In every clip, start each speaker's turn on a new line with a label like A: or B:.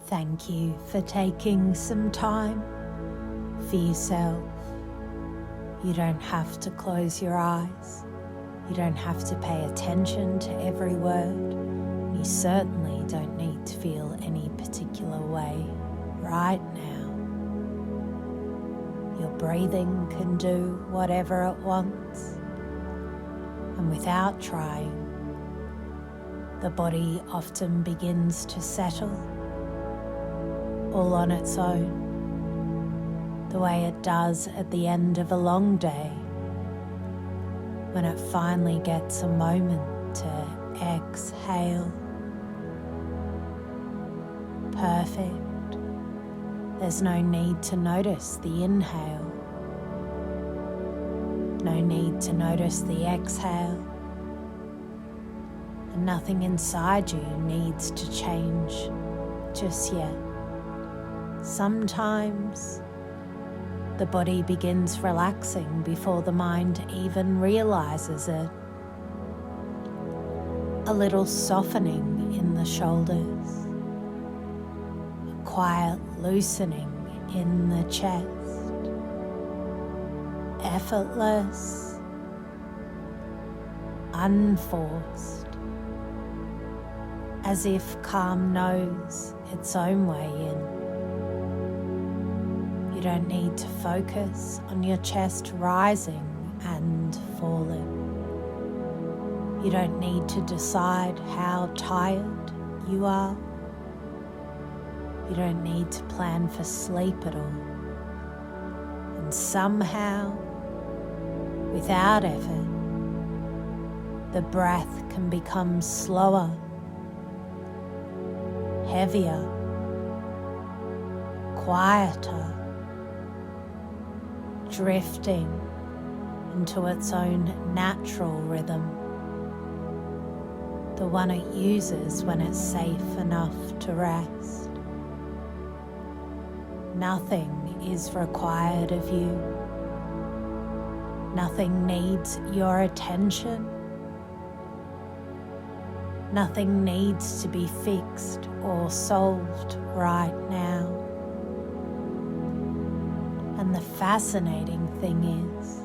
A: Thank you for taking some time for yourself. You don't have to close your eyes. You don't have to pay attention to every word. You certainly don't need to feel any particular way right now. Your breathing can do whatever it wants, and without trying, the body often begins to settle all on its own, the way it does at the end of a long day, when it finally gets a moment to exhale. Perfect. There's no need to notice the inhale, no need to notice the exhale, and nothing inside you needs to change just yet. Sometimes the body begins relaxing before the mind even realizes it. A little softening in the shoulders, a quiet loosening in the chest, effortless, unforced, as if calm knows its own way in. You don't need to focus on your chest rising and falling. You don't need to decide how tired you are. You don't need to plan for sleep at all. And somehow, without effort, the breath can become slower, heavier, quieter, drifting into its own natural rhythm, the one it uses when it's safe enough to rest. Nothing is required of you. Nothing needs your attention. Nothing needs to be fixed or solved right now. And the fascinating thing is,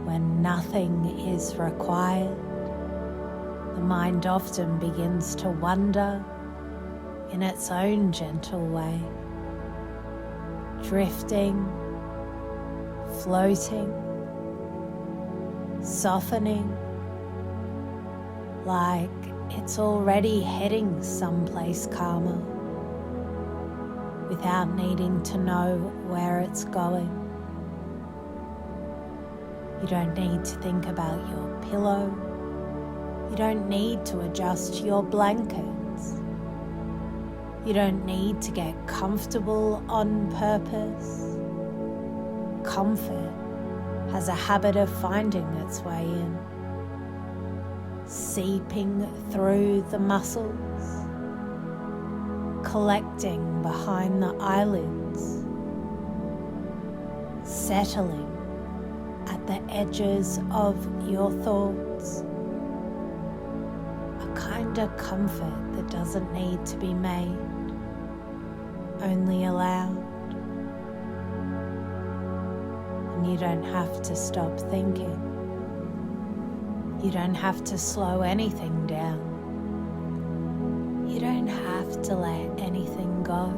A: when nothing is required, the mind often begins to wander in its own gentle way, drifting, floating, softening, like it's already heading someplace calmer, without needing to know where it's going. You don't need to think about your pillow. You don't need to adjust your blankets. You don't need to get comfortable on purpose. Comfort has a habit of finding its way in, seeping through the muscles, collecting behind the eyelids, settling at the edges of your thoughts. A kind of comfort that doesn't need to be made, only allowed. And you don't have to stop thinking. You don't have to slow anything down. You don't have to let anything go.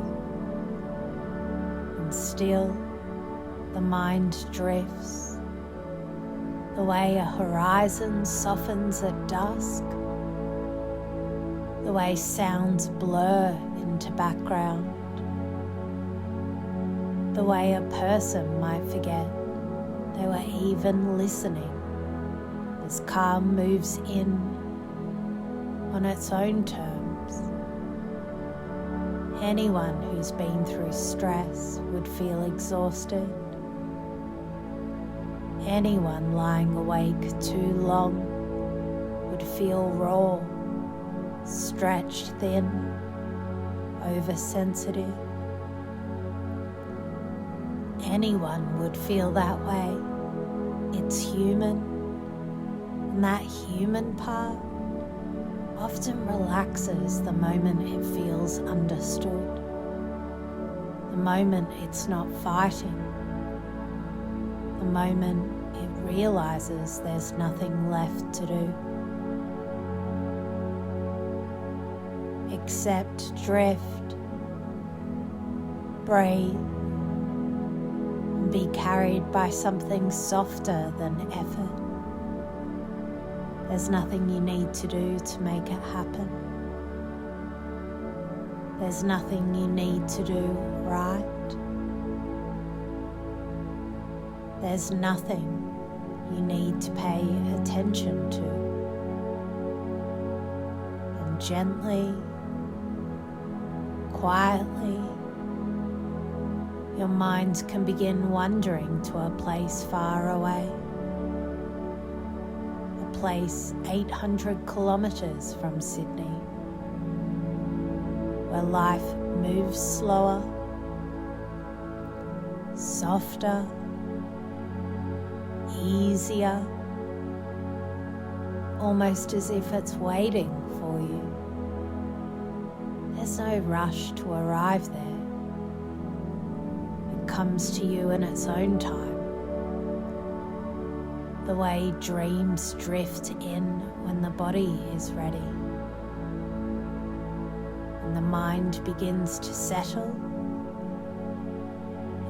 A: And still, the mind drifts, the way a horizon softens at dusk, the way sounds blur into background, the way a person might forget they were even listening as calm moves in on its own terms. Anyone who's been through stress would feel exhausted. Anyone lying awake too long would feel raw, stretched thin, oversensitive. Anyone would feel that way. It's human, and that human part often relaxes the moment it feels understood. The moment it's not fighting, the moment it realizes there's nothing left to do except drift, breathe, and be carried by something softer than effort. There's nothing you need to do to make it happen. There's nothing you need to do right. There's nothing you need to pay attention to. And gently, quietly, your mind can begin wandering to a place far away. A place 800 kilometers from Sydney, where life moves slower, softer, easier, almost as if it's waiting for you. There's no rush to arrive there. It comes to you in its own time. The way dreams drift in when the body is ready. And the mind begins to settle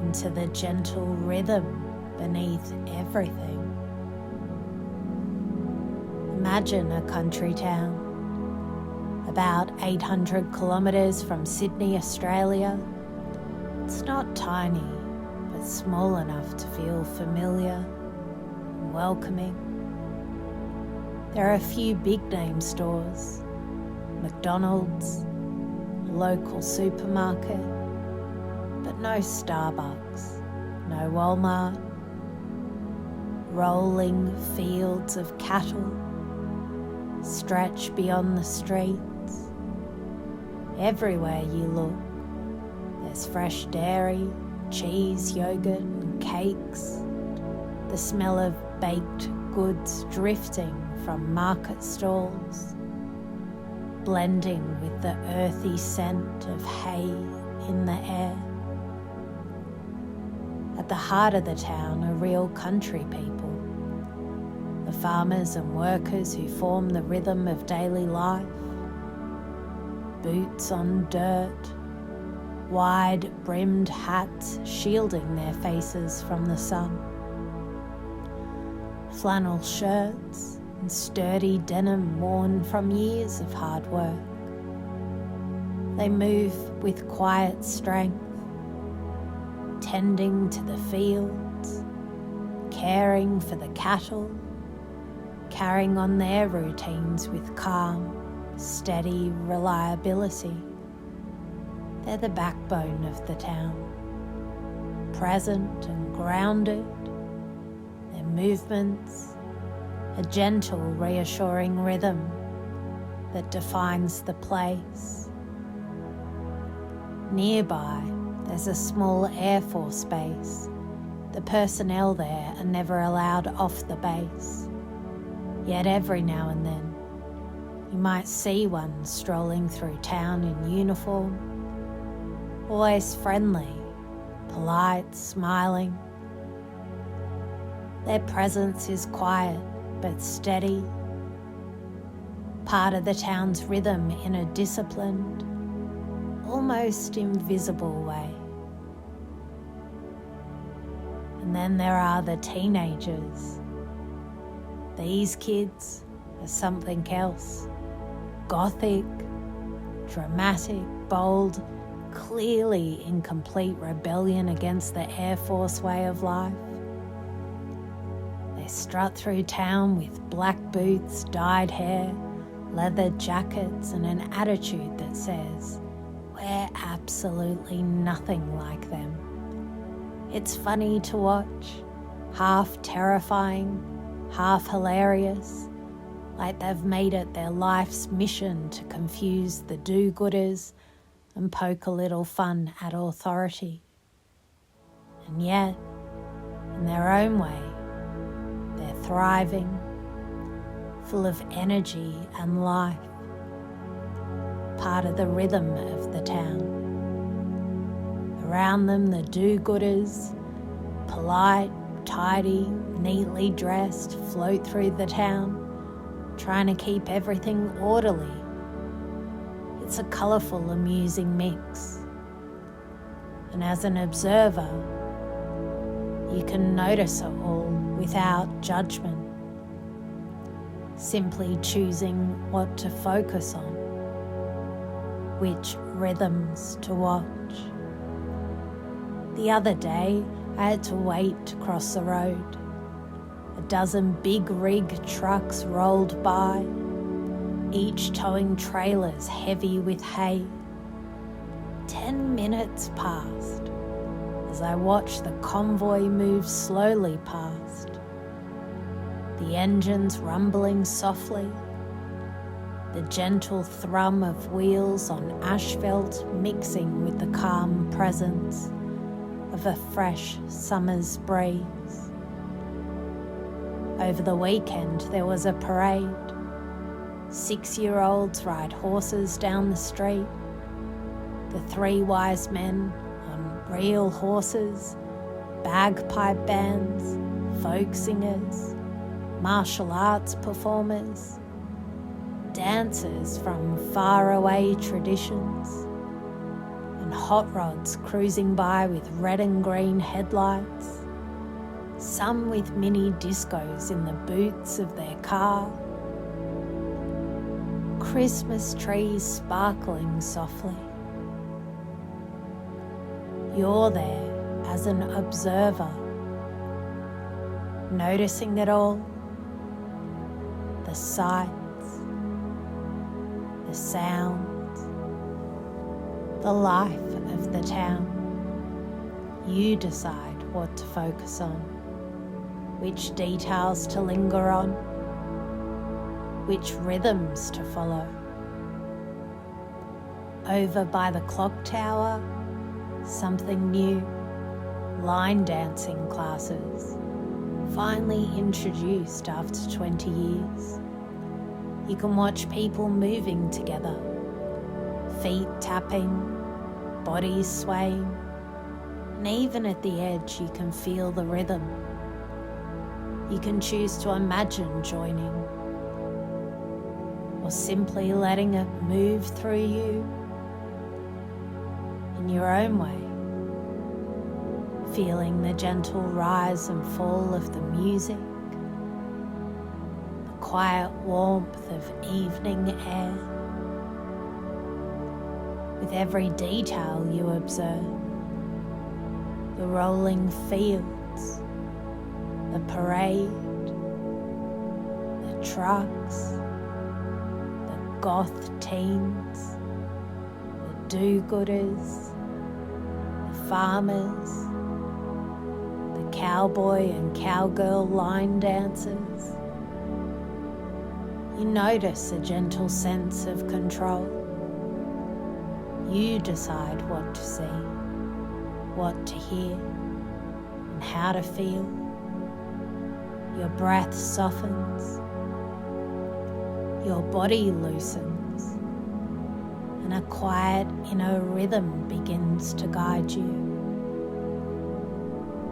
A: into the gentle rhythm beneath everything. Imagine a country town about 800 kilometers from Sydney, Australia. It's not tiny, but small enough to feel familiar and welcoming. There are a few big name stores, McDonald's, a local supermarket, but no Starbucks, no Walmart. Rolling fields of cattle stretch beyond the streets. Everywhere you look, there's fresh dairy, cheese, yogurt, and cakes. The smell of baked goods drifting from market stalls, blending with the earthy scent of hay in the air. At the heart of the town are real country people, the farmers and workers who form the rhythm of daily life. Boots on dirt, wide-brimmed hats shielding their faces from the sun. Flannel shirts and sturdy denim worn from years of hard work. They move with quiet strength, tending to the fields, caring for the cattle, carrying on their routines with calm, steady reliability. They're the backbone of the town, present and grounded. Their movements, a gentle, reassuring rhythm that defines the place. Nearby, there's a small Air Force base. The personnel there are never allowed off the base. Yet every now and then, you might see one strolling through town in uniform, always friendly, polite, smiling. Their presence is quiet but steady, part of the town's rhythm in a disciplined, almost invisible way. And then there are the teenagers. These kids are something else. Gothic, dramatic, bold, clearly in complete rebellion against the Air Force way of life. They strut through town with black boots, dyed hair, leather jackets, and an attitude that says, "We're absolutely nothing like them." It's funny to watch, half terrifying, half hilarious, like they've made it their life's mission to confuse the do-gooders and poke a little fun at authority. And yet, in their own way, they're thriving, full of energy and life, part of the rhythm of the town. A Around them, the do-gooders, polite, tidy, neatly dressed, float through the town, trying to keep everything orderly. It's a colourful, amusing mix. And as an observer, you can notice it all without judgment, simply choosing what to focus on, which rhythms to watch. The other day, I had to wait to cross the road. A dozen big rig trucks rolled by, each towing trailers heavy with hay. 10 minutes passed as I watched the convoy move slowly past, the engines rumbling softly, the gentle thrum of wheels on asphalt mixing with the calm presence of a fresh summer's breeze. Over the weekend there was a parade. 6-year-olds ride horses down the street. The 3 wise men on real horses, bagpipe bands, folk singers, martial arts performers, dancers from faraway traditions, and hot rods cruising by with red and green headlights, some with mini discos in the boots of their car, Christmas trees sparkling softly. You're there as an observer, noticing it all, the sights, the sounds, the life of the town. You decide what to focus on, which details to linger on, which rhythms to follow. Over by the clock tower, something new, line dancing classes, finally introduced after 20 years. You can watch people moving together, feet tapping, bodies swaying, and even at the edge you can feel the rhythm. You can choose to imagine joining, or simply letting it move through you in your own way, feeling the gentle rise and fall of the music, the quiet warmth of evening air. With every detail you observe, the rolling fields, the parade, the trucks, the goth teens, the do-gooders, the farmers, the cowboy and cowgirl line dancers. You notice a gentle sense of control. You decide what to see, what to hear, and how to feel. Your breath softens, your body loosens, and a quiet inner rhythm begins to guide you.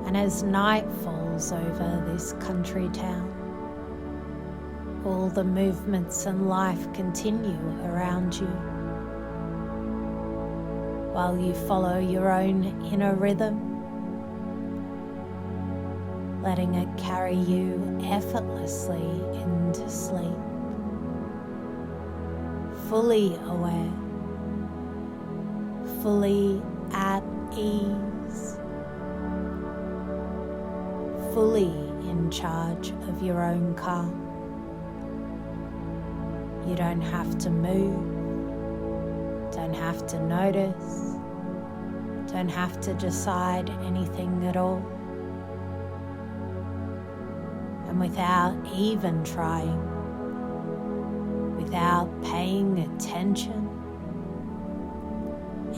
A: And as night falls over this country town, all the movements and life continue around you, while you follow your own inner rhythm, letting it carry you effortlessly into sleep, fully aware, fully at ease, fully in charge of your own calm. You don't have to move, don't have to notice, don't have to decide anything at all. And without even trying, without paying attention,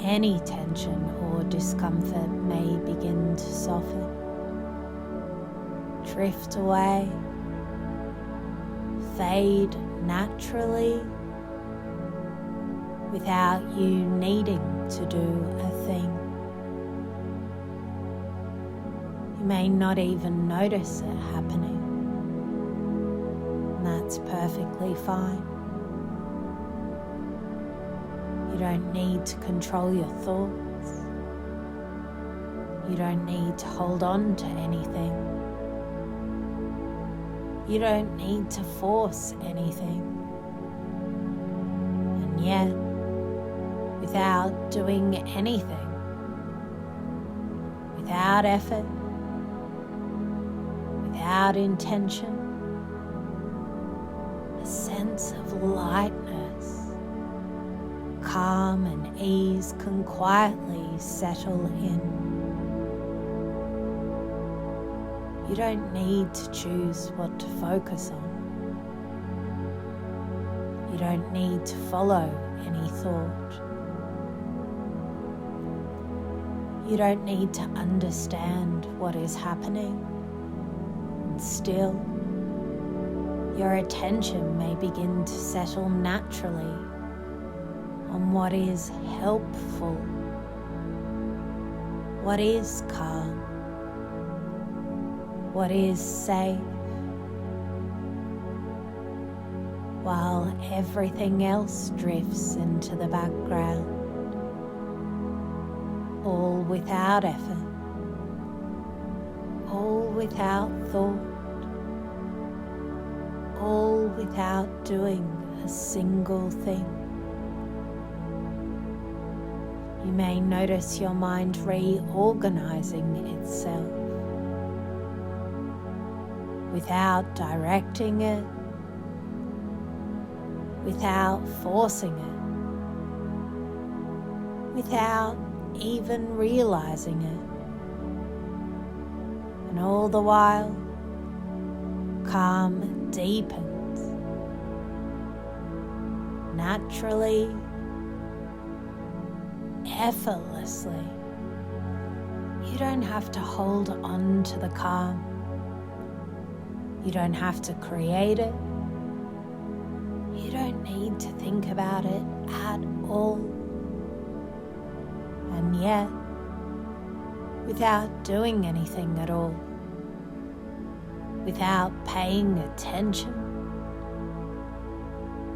A: any tension or discomfort may begin to soften, drift away, fade naturally, without you needing to do a thing. You may not even notice it happening, and that's perfectly fine. You don't need to control your thoughts. You don't need to hold on to anything. You don't need to force anything. And yet, without doing anything, without effort, without intention, a sense of lightness, calm and ease can quietly settle in. You don't need to choose what to focus on. You don't need to follow any thought. You don't need to understand what is happening. And still, your attention may begin to settle naturally on what is helpful, what is calm, what is safe, while everything else drifts into the background, all without effort, all without thought, all without doing a single thing. You may notice your mind reorganizing itself without directing it, without forcing it, without even realizing it. And all the while, calm deepens naturally, effortlessly. You don't have to hold on to the calm. You don't have to create it. You don't need to think about it at all. And yet, without doing anything at all, without paying attention,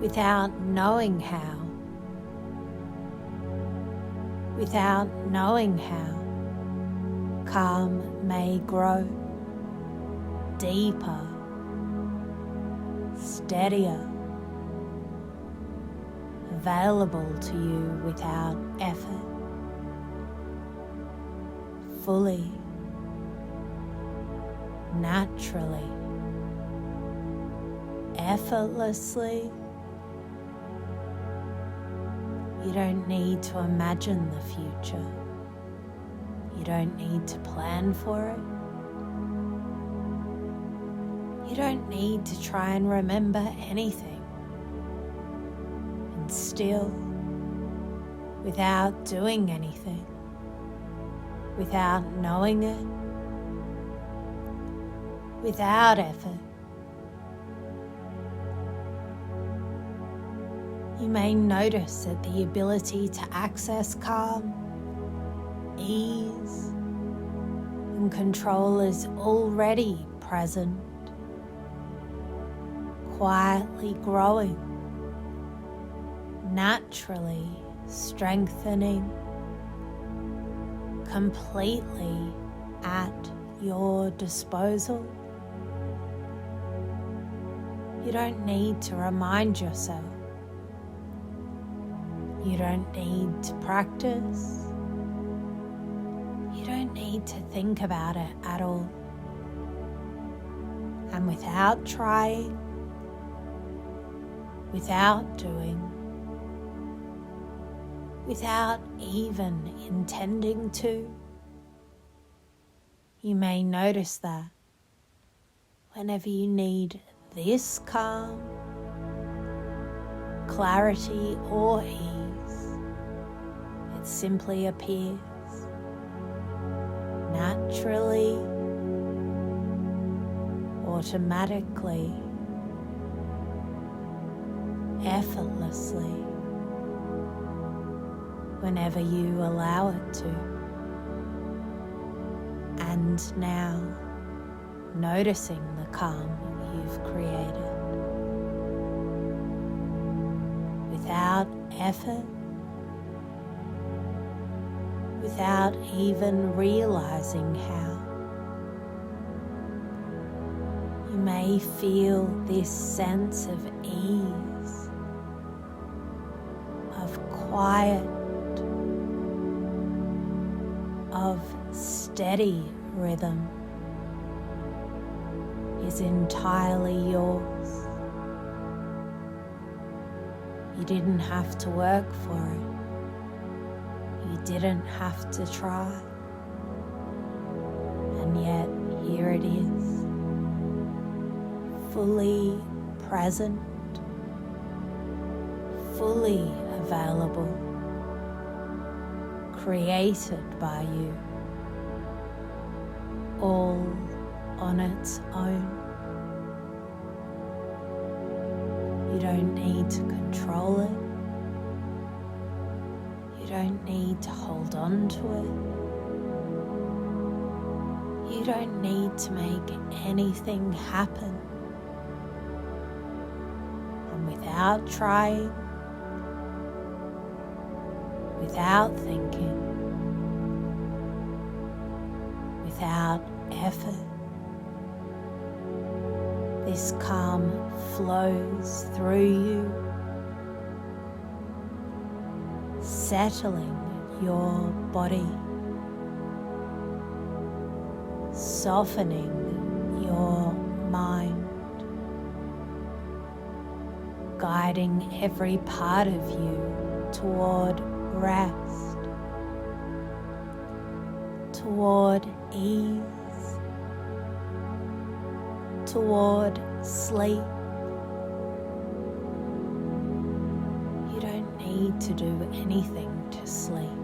A: without knowing how, calm may grow deeper, steadier, available to you without effort, fully, naturally, effortlessly. You don't need to imagine the future. You don't need to plan for it. You don't need to try and remember anything. And still, without doing anything, without knowing it, without effort, you may notice that the ability to access calm, ease, and control is already present, quietly growing, naturally strengthening, completely at your disposal. You don't need to remind yourself. You don't need to practice. You don't need to think about it at all. And without trying, without doing, without even intending to, you may notice that whenever you need this calm, clarity, or ease, it simply appears naturally, automatically, effortlessly, whenever you allow it to. And now, noticing the calm you've created. Without effort, without even realizing how. You may feel this sense of ease, of quiet, of steady rhythm is entirely yours. You didn't have to work for it. You didn't have to try. And yet, here it is, fully present, fully available, created by you, all on its own. You don't need to control it. You don't need to hold on to it. You don't need to make anything happen. And without trying, without thinking, without effort, this calm flows through you, settling your body, softening your mind, guiding every part of you toward rest, toward ease, toward sleep. You don't need to do anything to sleep.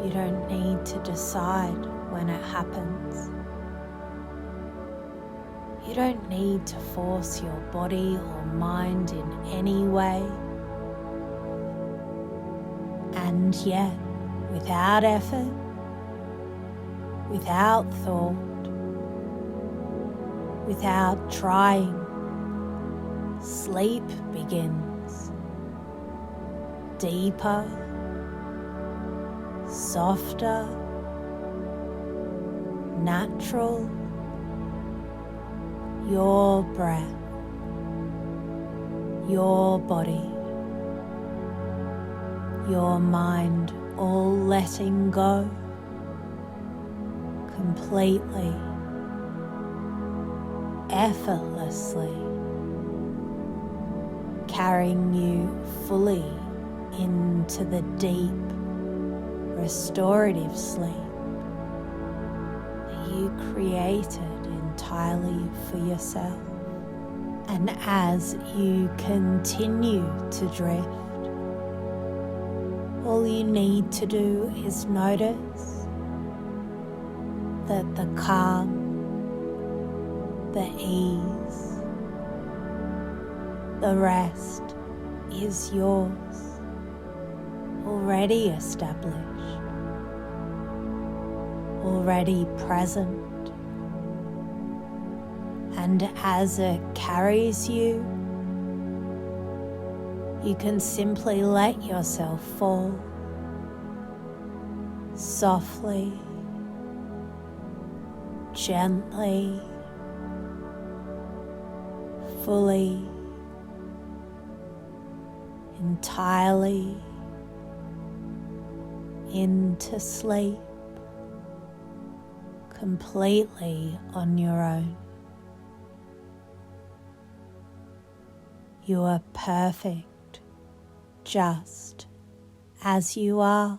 A: You don't need to decide when it happens. You don't need to force your body or mind in any way. And yet, without effort, without thought, without trying, sleep begins. Deeper, softer, natural. Your breath, your body, your mind all letting go completely, effortlessly, carrying you fully into the deep, restorative sleep that you created entirely for yourself. And as you continue to drift, all you need to do is notice that the calm, the ease, the rest is yours, already established, already present. And as it carries you, you can simply let yourself fall softly, gently, fully, entirely into sleep, completely on your own. You are perfect just as you are.